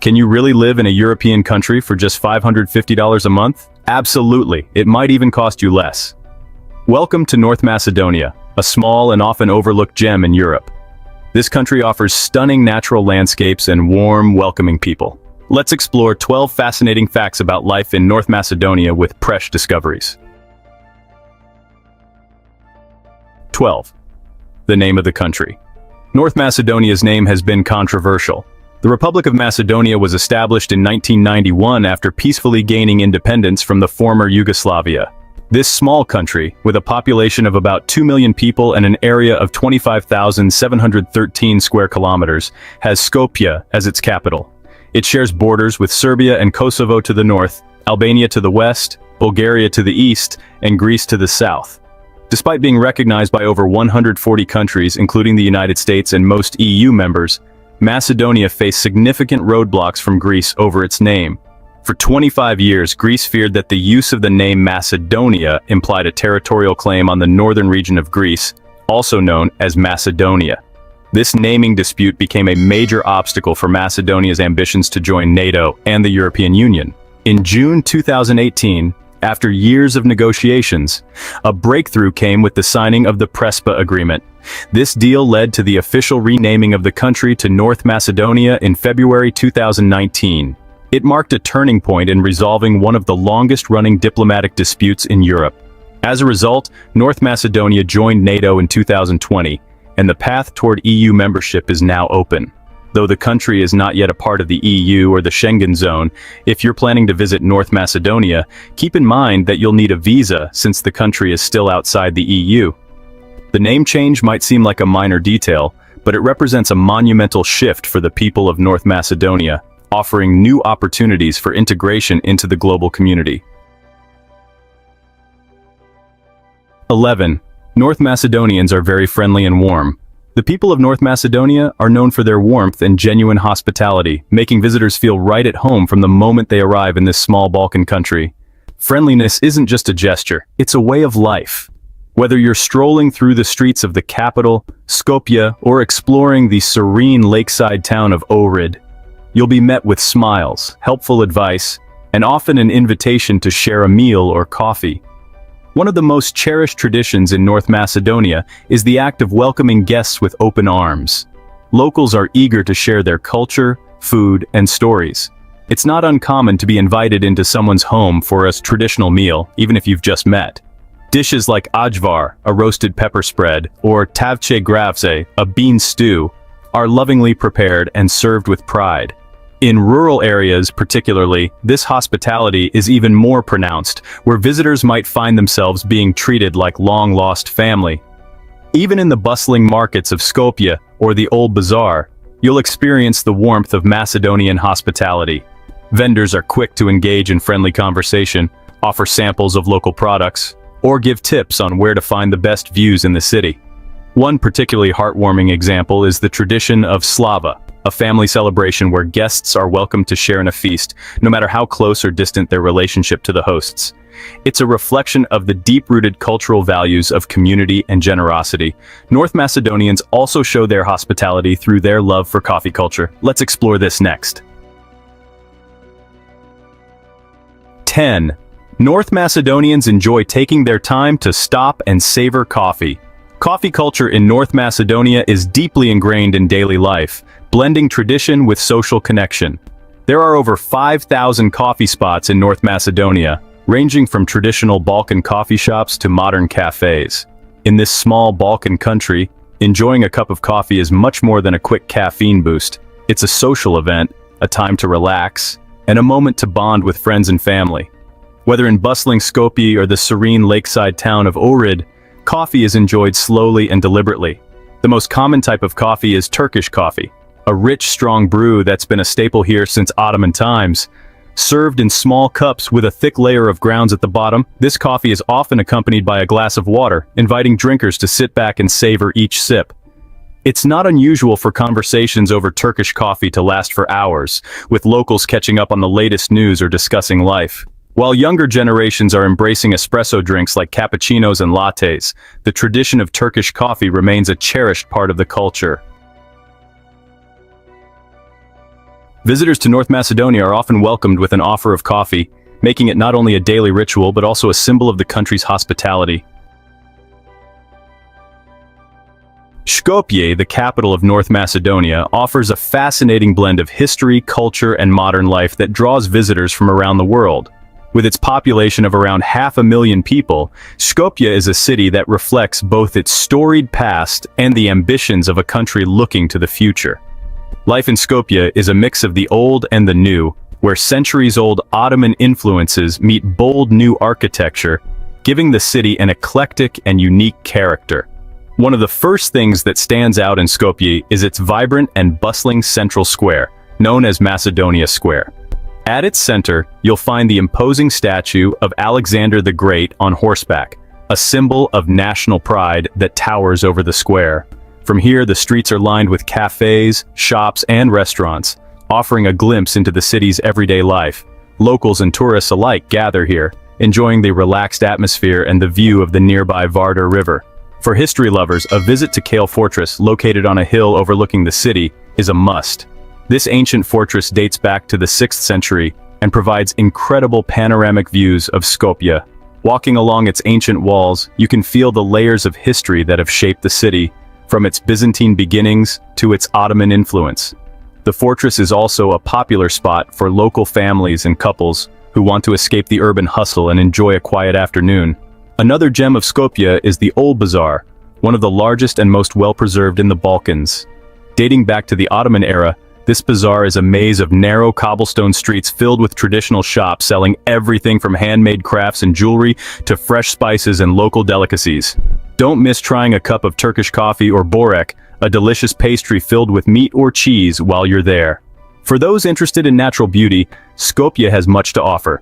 Can you really live in a European country for just $550 a month? Absolutely, it might even cost you less. Welcome to North Macedonia, a small and often overlooked gem in Europe. This country offers stunning natural landscapes and warm, welcoming people. Let's explore 12 fascinating facts about life in North Macedonia with fresh discoveries. 12. The name of the country. North Macedonia's name has been controversial. The Republic of Macedonia was established in 1991 after peacefully gaining independence from the former Yugoslavia. This small country, with a population of about 2 million people and an area of 25,713 square kilometers, has Skopje as its capital. It shares borders with Serbia and Kosovo to the north, Albania to the west, Bulgaria to the east, and Greece to the south. Despite being recognized by over 140 countries, including the United States and most EU members, Macedonia faced significant roadblocks from Greece over its name. For 25 years, Greece feared that the use of the name Macedonia implied a territorial claim on the northern region of Greece, also known as Macedonia. This naming dispute became a major obstacle for Macedonia's ambitions to join NATO and the European Union. In June 2018, after years of negotiations, a breakthrough came with the signing of the Prespa Agreement. This deal led to the official renaming of the country to North Macedonia in February 2019. It marked a turning point in resolving one of the longest-running diplomatic disputes in Europe. As a result, North Macedonia joined NATO in 2020, and the path toward EU membership is now open. Though the country is not yet a part of the EU or the Schengen zone, if you're planning to visit North Macedonia, keep in mind that you'll need a visa since the country is still outside the EU. The name change might seem like a minor detail, but it represents a monumental shift for the people of North Macedonia, offering new opportunities for integration into the global community. 11. North Macedonians are very friendly and warm. The people of North Macedonia are known for their warmth and genuine hospitality, making visitors feel right at home from the moment they arrive in this small Balkan country. Friendliness isn't just a gesture, it's a way of life. Whether you're strolling through the streets of the capital, Skopje, or exploring the serene lakeside town of Ohrid, you'll be met with smiles, helpful advice, and often an invitation to share a meal or coffee. One of the most cherished traditions in North Macedonia is the act of welcoming guests with open arms. Locals are eager to share their culture, food, and stories. It's not uncommon to be invited into someone's home for a traditional meal, even if you've just met. Dishes like ajvar, a roasted pepper spread, or tavche gravse, a bean stew, are lovingly prepared and served with pride. In rural areas particularly, this hospitality is even more pronounced, where visitors might find themselves being treated like long-lost family. Even in the bustling markets of Skopje or the Old Bazaar, you'll experience the warmth of Macedonian hospitality. Vendors are quick to engage in friendly conversation, offer samples of local products, or give tips on where to find the best views in the city. One particularly heartwarming example is the tradition of Slava, a family celebration where guests are welcome to share in a feast, no matter how close or distant their relationship to the hosts. It's a reflection of the deep-rooted cultural values of community and generosity. North Macedonians also show their hospitality through their love for coffee culture. Let's explore this next. 10. North Macedonians enjoy taking their time to stop and savor coffee. Coffee culture in North Macedonia is deeply ingrained in daily life, blending tradition with social connection. There are over 5,000 coffee spots in North Macedonia, ranging from traditional Balkan coffee shops to modern cafes. In this small Balkan country, enjoying a cup of coffee is much more than a quick caffeine boost. It's a social event, a time to relax, and a moment to bond with friends and family. Whether in bustling Skopje or the serene lakeside town of Ohrid, coffee is enjoyed slowly and deliberately. The most common type of coffee is Turkish coffee, a rich, strong brew that's been a staple here since Ottoman times. Served in small cups with a thick layer of grounds at the bottom, this coffee is often accompanied by a glass of water, inviting drinkers to sit back and savor each sip. It's not unusual for conversations over Turkish coffee to last for hours, with locals catching up on the latest news or discussing life. While younger generations are embracing espresso drinks like cappuccinos and lattes, the tradition of Turkish coffee remains a cherished part of the culture. Visitors to North Macedonia are often welcomed with an offer of coffee, making it not only a daily ritual but also a symbol of the country's hospitality. Skopje, the capital of North Macedonia, offers a fascinating blend of history, culture, and modern life that draws visitors from around the world. With its population of around 500,000 people, Skopje is a city that reflects both its storied past and the ambitions of a country looking to the future. Life in Skopje is a mix of the old and the new, where centuries-old Ottoman influences meet bold new architecture, giving the city an eclectic and unique character. One of the first things that stands out in Skopje is its vibrant and bustling central square, known as Macedonia Square. At its center, you'll find the imposing statue of Alexander the Great on horseback, a symbol of national pride that towers over the square. From here, the streets are lined with cafes, shops, and restaurants, offering a glimpse into the city's everyday life. Locals and tourists alike gather here, enjoying the relaxed atmosphere and the view of the nearby Vardar River. For history lovers, a visit to Kale Fortress, located on a hill overlooking the city, is a must. This ancient fortress dates back to the 6th century and provides incredible panoramic views of Skopje. Walking along its ancient walls, you can feel the layers of history that have shaped the city, from its Byzantine beginnings to its Ottoman influence. The fortress is also a popular spot for local families and couples who want to escape the urban hustle and enjoy a quiet afternoon. Another gem of Skopje is the Old Bazaar, one of the largest and most well-preserved in the Balkans. Dating back to the Ottoman era, this bazaar is a maze of narrow cobblestone streets filled with traditional shops selling everything from handmade crafts and jewelry to fresh spices and local delicacies. Don't miss trying a cup of Turkish coffee or borek, a delicious pastry filled with meat or cheese while you're there. For those interested in natural beauty, Skopje has much to offer.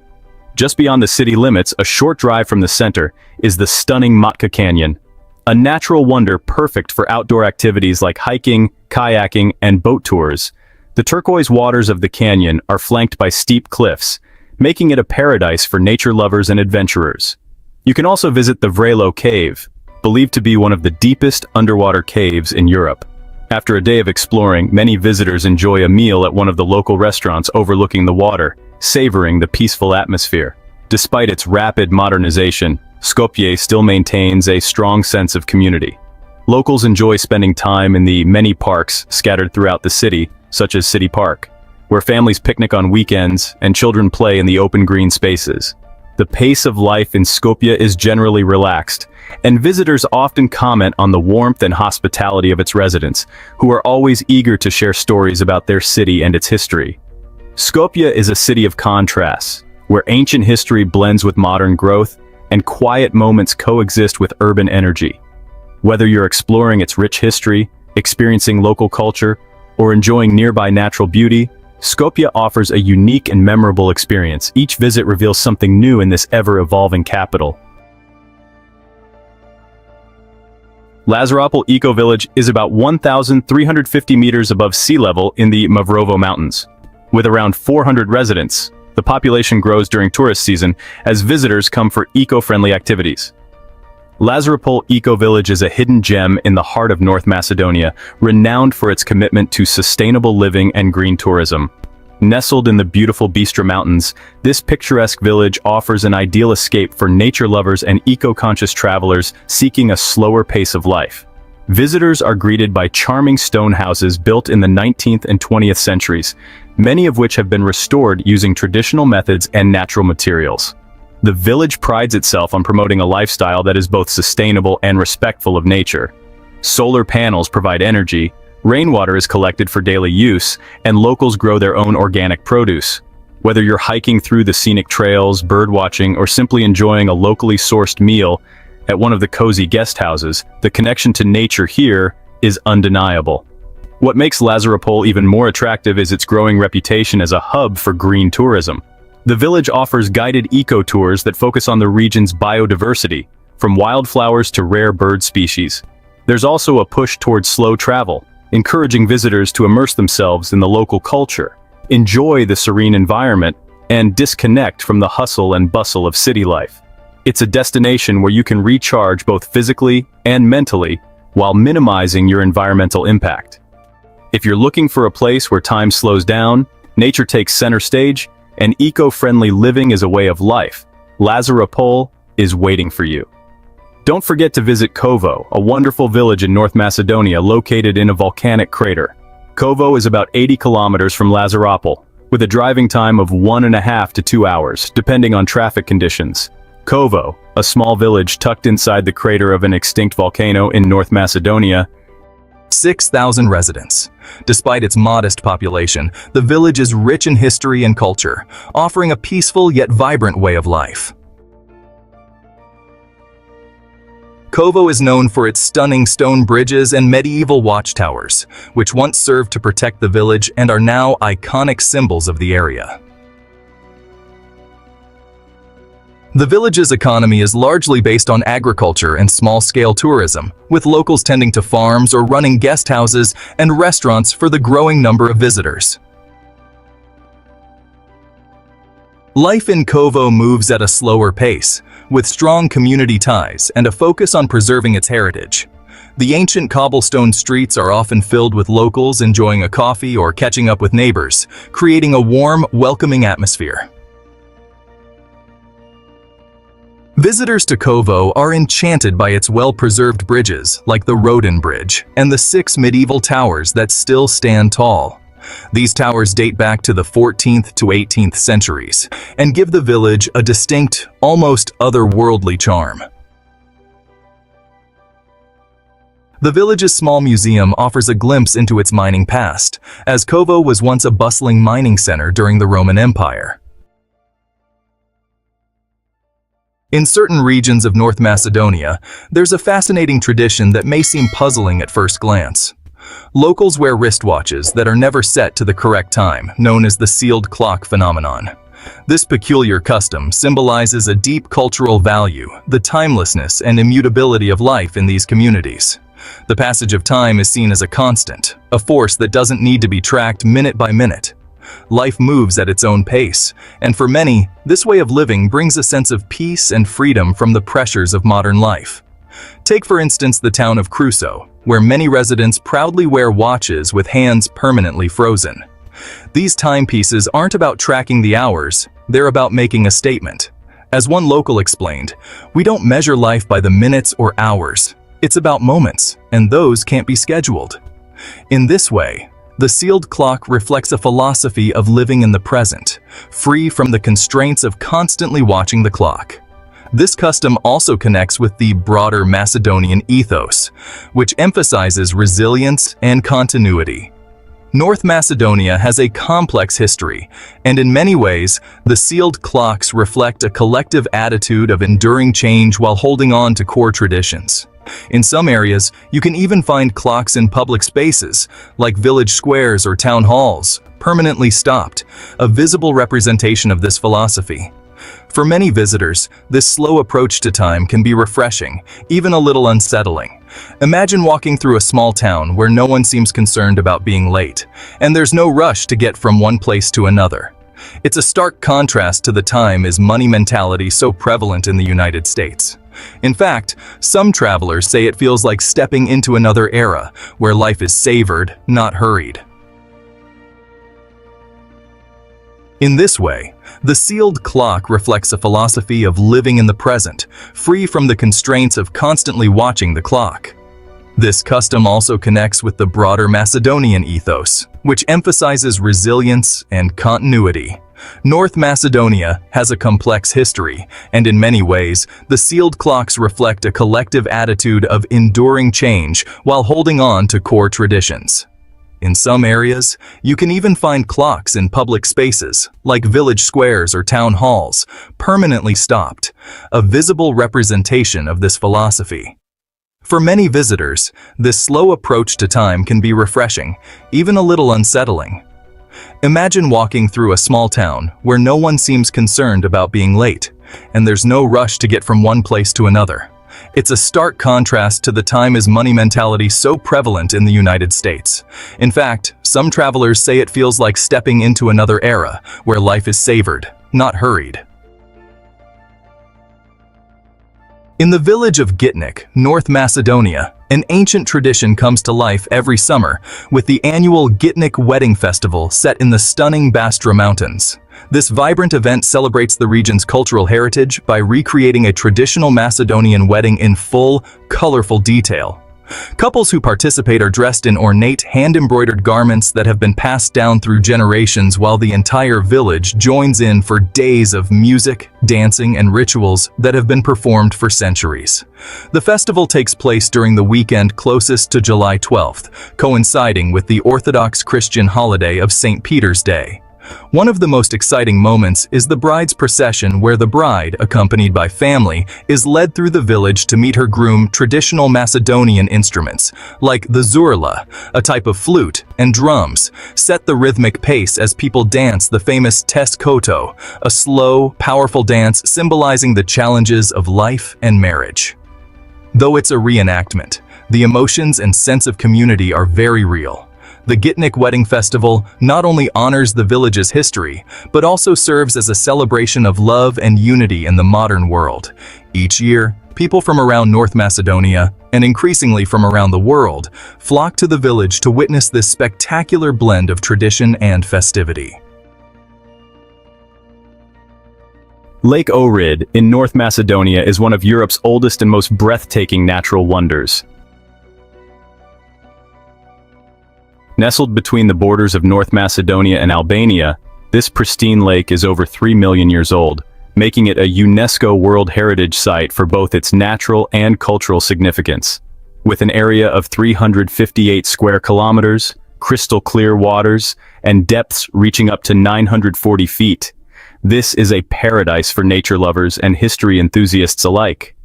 Just beyond the city limits, a short drive from the center, is the stunning Matka Canyon, a natural wonder perfect for outdoor activities like hiking, kayaking, and boat tours. The turquoise waters of the canyon are flanked by steep cliffs, making it a paradise for nature lovers and adventurers. You can also visit the Vrelo Cave, believed to be one of the deepest underwater caves in Europe. After a day of exploring, many visitors enjoy a meal at one of the local restaurants overlooking the water, savoring the peaceful atmosphere. Despite its rapid modernization, Skopje still maintains a strong sense of community. Locals enjoy spending time in the many parks scattered throughout the city, such as City Park, where families picnic on weekends and children play in the open green spaces. The pace of life in Skopje is generally relaxed, and visitors often comment on the warmth and hospitality of its residents, who are always eager to share stories about their city and its history. Skopje is a city of contrasts, where ancient history blends with modern growth and quiet moments coexist with urban energy. Whether you're exploring its rich history, experiencing local culture, or enjoying nearby natural beauty, Skopje offers a unique and memorable experience. Each visit reveals something new in this ever-evolving capital. Lazaropol Eco-Village is about 1,350 meters above sea level in the Mavrovo Mountains. With around 400 residents, the population grows during tourist season as visitors come for eco-friendly activities. Lazaropol Eco-Village is a hidden gem in the heart of North Macedonia, renowned for its commitment to sustainable living and green tourism. Nestled in the beautiful Bistra Mountains, this picturesque village offers an ideal escape for nature lovers and eco-conscious travelers seeking a slower pace of life. Visitors are greeted by charming stone houses built in the 19th and 20th centuries, many of which have been restored using traditional methods and natural materials. The village prides itself on promoting a lifestyle that is both sustainable and respectful of nature. Solar panels provide energy, rainwater is collected for daily use, and locals grow their own organic produce. Whether you're hiking through the scenic trails, birdwatching, or simply enjoying a locally sourced meal at one of the cozy guest houses, the connection to nature here is undeniable. What makes Lazaropol even more attractive is its growing reputation as a hub for green tourism. The village offers guided eco-tours that focus on the region's biodiversity, from wildflowers to rare bird species. There's also a push towards slow travel, encouraging visitors to immerse themselves in the local culture, enjoy the serene environment, and disconnect from the hustle and bustle of city life. It's a destination where you can recharge both physically and mentally while minimizing your environmental impact. If you're looking for a place where time slows down, Nature takes center stage, and eco-friendly living is a way of life. Lazaropol is waiting for you. Don't forget to visit Kovo, a wonderful village in North Macedonia located in a volcanic crater. Kovo is about 80 kilometers from Lazaropol, with a driving time of 1.5 to 2 hours, depending on traffic conditions. Kovo, a small village tucked inside the crater of an extinct volcano in North Macedonia, 6,000 residents. Despite its modest population, the village is rich in history and culture, offering a peaceful yet vibrant way of life. Kovo is known for its stunning stone bridges and medieval watchtowers, which once served to protect the village and are now iconic symbols of the area. The village's economy is largely based on agriculture and small-scale tourism, with locals tending to farms or running guest houses and restaurants for the growing number of visitors. Life in Kovo moves at a slower pace, with strong community ties and a focus on preserving its heritage. The ancient cobblestone streets are often filled with locals enjoying a coffee or catching up with neighbors, creating a warm, welcoming atmosphere. Visitors to Kovo are enchanted by its well-preserved bridges, like the Rodin Bridge, and the 6 medieval towers that still stand tall. These towers date back to the 14th to 18th centuries and give the village a distinct, almost otherworldly charm. The village's small museum offers a glimpse into its mining past, as Kovo was once a bustling mining center during the Roman Empire. In certain regions of North Macedonia, there's a fascinating tradition that may seem puzzling at first glance. Locals wear wristwatches that are never set to the correct time, known as the sealed clock phenomenon. This peculiar custom symbolizes a deep cultural value, the timelessness and immutability of life in these communities. The passage of time is seen as a constant, a force that doesn't need to be tracked minute by minute. Life moves at its own pace, and for many, this way of living brings a sense of peace and freedom from the pressures of modern life. Take for instance the town of Kovo, where many residents proudly wear watches with hands permanently frozen. These timepieces aren't about tracking the hours, they're about making a statement. As one local explained, "We don't measure life by the minutes or hours. It's about moments, and those can't be scheduled." In this way, the sealed clock reflects a philosophy of living in the present, free from the constraints of constantly watching the clock. This custom also connects with the broader Macedonian ethos, which emphasizes resilience and continuity. North Macedonia has a complex history, and in many ways, the sealed clocks reflect a collective attitude of enduring change while holding on to core traditions. In some areas, you can even find clocks in public spaces, like village squares or town halls, permanently stopped, a visible representation of this philosophy. For many visitors, this slow approach to time can be refreshing, even a little unsettling. Imagine walking through a small town where no one seems concerned about being late, and there's no rush to get from one place to another. It's a stark contrast to the time is money mentality so prevalent in the United States. In fact, some travelers say it feels like stepping into another era, where life is savored, not hurried. In this way, the sealed clock reflects a philosophy of living in the present, free from the constraints of constantly watching the clock. This custom also connects with the broader Macedonian ethos, which emphasizes resilience and continuity. North Macedonia has a complex history, and in many ways, the sealed clocks reflect a collective attitude of enduring change while holding on to core traditions. In some areas, you can even find clocks in public spaces, like village squares or town halls, permanently stopped, a visible representation of this philosophy. For many visitors, this slow approach to time can be refreshing, even a little unsettling. Imagine walking through a small town where no one seems concerned about being late, and there's no rush to get from one place to another. It's a stark contrast to the time is money mentality so prevalent in the United States. In fact, some travelers say it feels like stepping into another era, where life is savored, not hurried. In the village of Gnik, North Macedonia, An ancient tradition comes to life every summer with the annual Gnik wedding festival set in the stunning Bastra Mountains. This vibrant event celebrates the region's cultural heritage by recreating a traditional Macedonian wedding in full, colorful detail. Couples who participate are dressed in ornate, hand-embroidered garments that have been passed down through generations, while the entire village joins in for days of music, dancing, and rituals that have been performed for centuries. The festival takes place during the weekend closest to July 12th, coinciding with the Orthodox Christian holiday of St. Peter's Day. One of the most exciting moments is the bride's procession, where the bride, accompanied by family, is led through the village to meet her groom. Traditional Macedonian instruments, like the zurla, a type of flute, and drums, set the rhythmic pace as people dance the famous tes koto, a slow, powerful dance symbolizing the challenges of life and marriage. Though it's a reenactment, the emotions and sense of community are very real. The Gnik Wedding Festival not only honors the village's history, but also serves as a celebration of love and unity in the modern world. Each year, people from around North Macedonia, and increasingly from around the world, flock to the village to witness this spectacular blend of tradition and festivity. Lake Ohrid in North Macedonia is one of Europe's oldest and most breathtaking natural wonders. Nestled between the borders of North Macedonia and Albania, this pristine lake is over 3 million years old, making it a UNESCO World Heritage Site for both its natural and cultural significance. With an area of 358 square kilometers, crystal clear waters, and depths reaching up to 940 feet, this is a paradise for nature lovers and history enthusiasts alike.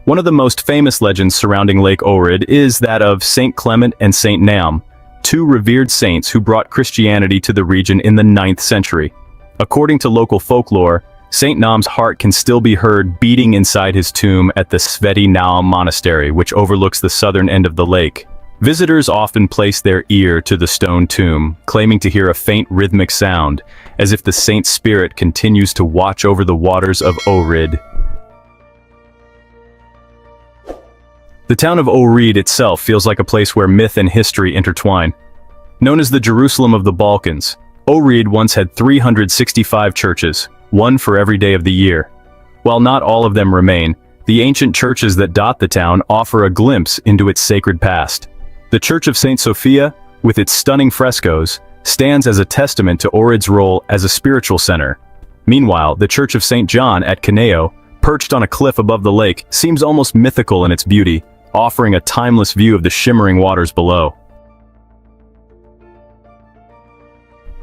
One of the most famous legends surrounding Lake Ohrid is that of Saint Clement and Saint Naum, two revered saints who brought Christianity to the region in the 9th century. According to local folklore, Saint Naum's heart can still be heard beating inside his tomb at the Sveti Naum Monastery, which overlooks the southern end of the lake. Visitors often place their ear to the stone tomb, claiming to hear a faint rhythmic sound, as if the saint's spirit continues to watch over the waters of Ohrid. The town of Ohrid itself feels like a place where myth and history intertwine. Known as the Jerusalem of the Balkans, Ohrid once had 365 churches, one for every day of the year. While not all of them remain, the ancient churches that dot the town offer a glimpse into its sacred past. The Church of St. Sophia, with its stunning frescoes, stands as a testament to Ohrid's role as a spiritual center. Meanwhile, the Church of St. John at Kovo, perched on a cliff above the lake, seems almost mythical in its beauty, offering a timeless view of the shimmering waters below.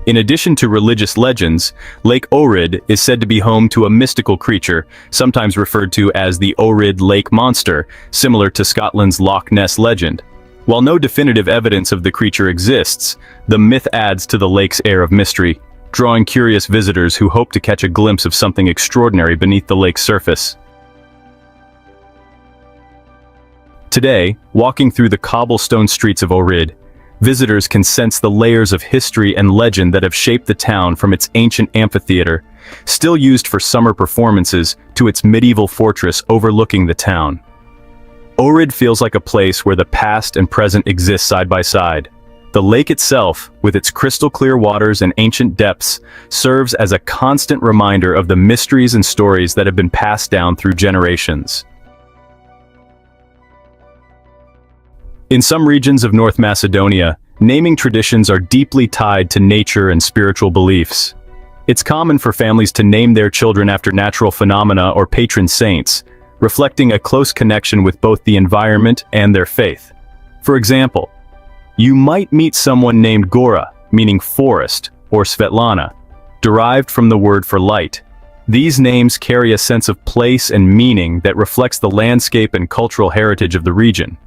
In addition to religious legends, Lake Ohrid is said to be home to a mystical creature, sometimes referred to as the Ohrid Lake Monster, similar to Scotland's Loch Ness legend. While no definitive evidence of the creature exists, the myth adds to the lake's air of mystery, drawing curious visitors who hope to catch a glimpse of something extraordinary beneath the lake's surface. Today, walking through the cobblestone streets of Ohrid, visitors can sense the layers of history and legend that have shaped the town, from its ancient amphitheater, still used for summer performances, to its medieval fortress overlooking the town. Ohrid feels like a place where the past and present exist side by side. The lake itself, with its crystal clear waters and ancient depths, serves as a constant reminder of the mysteries and stories that have been passed down through generations. In some regions of North Macedonia, naming traditions are deeply tied to nature and spiritual beliefs. It's common for families to name their children after natural phenomena or patron saints, reflecting a close connection with both the environment and their faith. For example, you might meet someone named Gora, meaning forest, or Svetlana, derived from the word for light. These names carry a sense of place and meaning that reflects the landscape and cultural heritage of the region.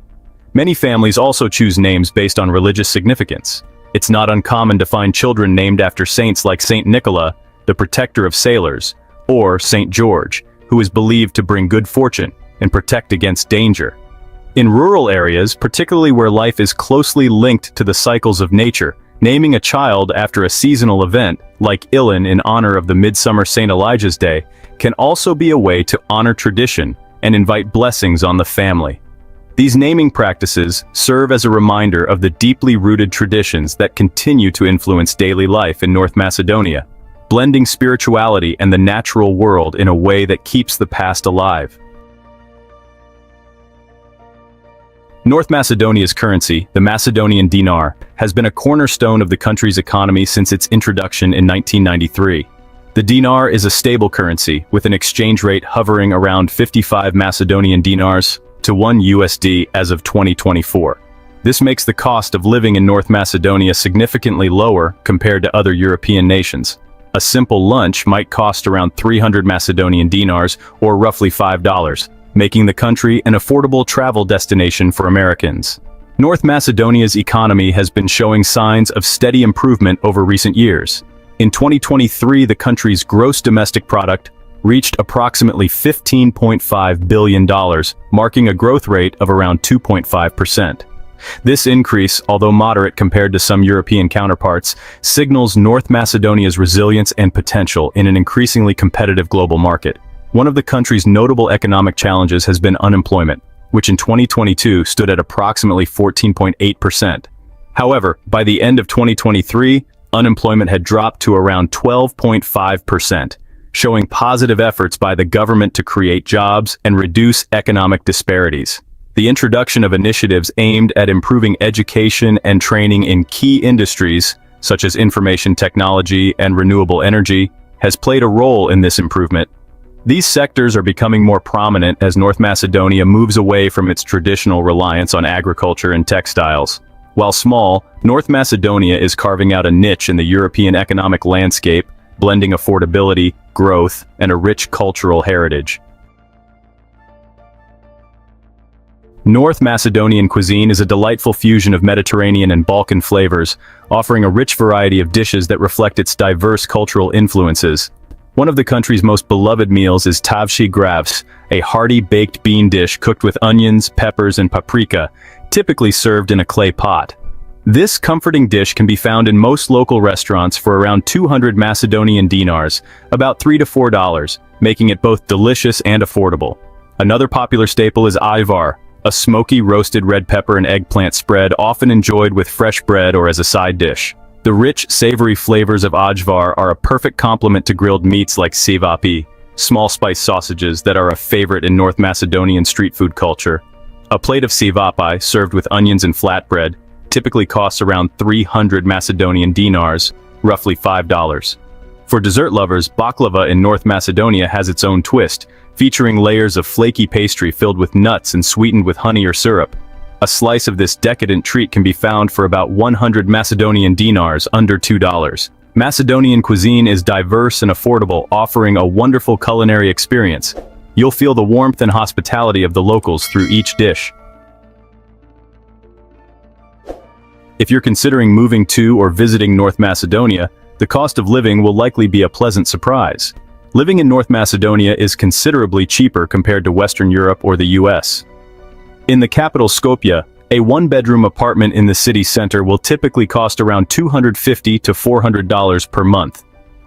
Many families also choose names based on religious significance. It's not uncommon to find children named after saints like Saint Nicola, the protector of sailors, or Saint George, who is believed to bring good fortune and protect against danger. In rural areas, particularly where life is closely linked to the cycles of nature, naming a child after a seasonal event, like Ilan in honor of the Midsummer St. Elijah's Day, can also be a way to honor tradition and invite blessings on the family. These naming practices serve as a reminder of the deeply rooted traditions that continue to influence daily life in North Macedonia, blending spirituality and the natural world in a way that keeps the past alive. North Macedonia's currency, the Macedonian dinar, has been a cornerstone of the country's economy since its introduction in 1993. The dinar is a stable currency, with an exchange rate hovering around 55 Macedonian dinars to 1 USD as of 2024. This makes the cost of living in North Macedonia significantly lower compared to other European nations. A simple lunch might cost around 300 Macedonian dinars, or roughly $5, making the country an affordable travel destination for Americans. North Macedonia's economy has been showing signs of steady improvement over recent years. In 2023, the country's gross domestic product reached approximately $15.5 billion, marking a growth rate of around 2.5%. This increase, although moderate compared to some European counterparts, signals North Macedonia's resilience and potential in an increasingly competitive global market. One of the country's notable economic challenges has been unemployment, which in 2022 stood at approximately 14.8%. However, by the end of 2023, unemployment had dropped to around 12.5%. Showing positive efforts by the government to create jobs and reduce economic disparities. The introduction of initiatives aimed at improving education and training in key industries, such as information technology and renewable energy, has played a role in this improvement. These sectors are becoming more prominent as North Macedonia moves away from its traditional reliance on agriculture and textiles. While small, North Macedonia is carving out a niche in the European economic landscape, blending affordability, growth, and a rich cultural heritage. North Macedonian cuisine is a delightful fusion of Mediterranean and Balkan flavors, offering a rich variety of dishes that reflect its diverse cultural influences. One of the country's most beloved meals is tavshi gravs, a hearty baked bean dish cooked with onions, peppers, and paprika, typically served in a clay pot. This comforting dish can be found in most local restaurants for around 200 Macedonian dinars, about $3 to $4, making it both delicious and affordable. Another popular staple is ajvar, a smoky roasted red pepper and eggplant spread often enjoyed with fresh bread or as a side dish. The rich, savory flavors of ajvar are a perfect complement to grilled meats like sivapi, small spice sausages that are a favorite in North Macedonian street food culture. A plate of sivapi, served with onions and flatbread, typically costs around 300 Macedonian dinars, roughly $5. For dessert lovers, baklava in North Macedonia has its own twist, featuring layers of flaky pastry filled with nuts and sweetened with honey or syrup. A slice of this decadent treat can be found for about 100 Macedonian dinars, under $2. Macedonian cuisine is diverse and affordable, offering a wonderful culinary experience. You'll feel the warmth and hospitality of the locals through each dish. If you're considering moving to or visiting North Macedonia, the cost of living will likely be a pleasant surprise. Living in North Macedonia is considerably cheaper compared to Western Europe or the US. In the capital Skopje, a one-bedroom apartment in the city center will typically cost around $250 to $400 per month.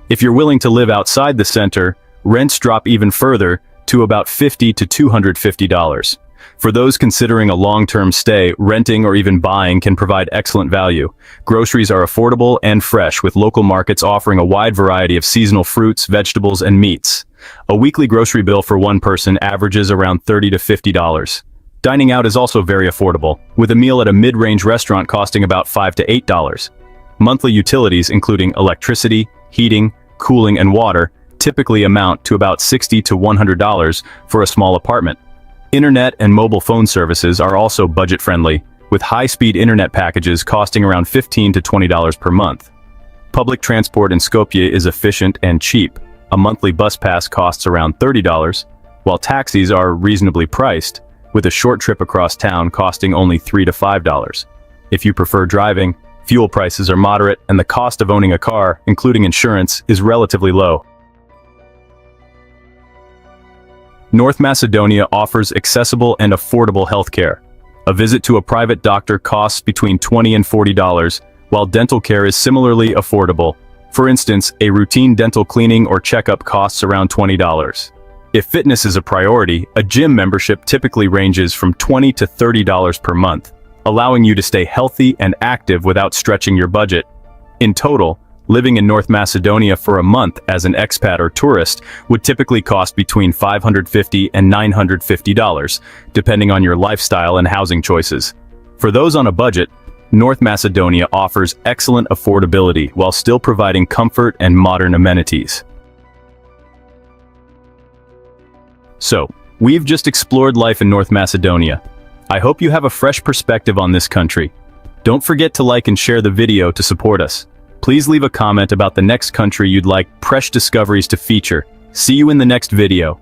If you're willing to live outside the center, rents drop even further to about $50 to $250. For those considering a long-term stay, renting or even buying can provide excellent value. Groceries are affordable and fresh, with local markets offering a wide variety of seasonal fruits, vegetables, and meats. A weekly grocery bill for one person averages around $30 to $50. Dining out is also very affordable, with a meal at a mid-range restaurant costing about $5 to $8. Monthly utilities, including electricity, heating, cooling, and water, typically amount to about $60 to $100 for a small apartment. Internet and mobile phone services are also budget-friendly, with high-speed internet packages costing around $15 to $20 per month. Public transport in Skopje is efficient and cheap. A monthly bus pass costs around $30, while taxis are reasonably priced, with a short trip across town costing only $3 to $5. If you prefer driving, fuel prices are moderate and the cost of owning a car, including insurance, is relatively low. North Macedonia offers accessible and affordable healthcare. A visit to a private doctor costs between $20 and $40, while dental care is similarly affordable. For instance, a routine dental cleaning or checkup costs around $20. If fitness is a priority, a gym membership typically ranges from $20 to $30 per month, allowing you to stay healthy and active without stretching your budget. In total, living in North Macedonia for a month as an expat or tourist would typically cost between $550 and $950, depending on your lifestyle and housing choices. For those on a budget, North Macedonia offers excellent affordability while still providing comfort and modern amenities. So, we've just explored life in North Macedonia. I hope you have a fresh perspective on this country. Don't forget to like and share the video to support us. Please leave a comment about the next country you'd like Fresh Discoveries to feature. See you in the next video.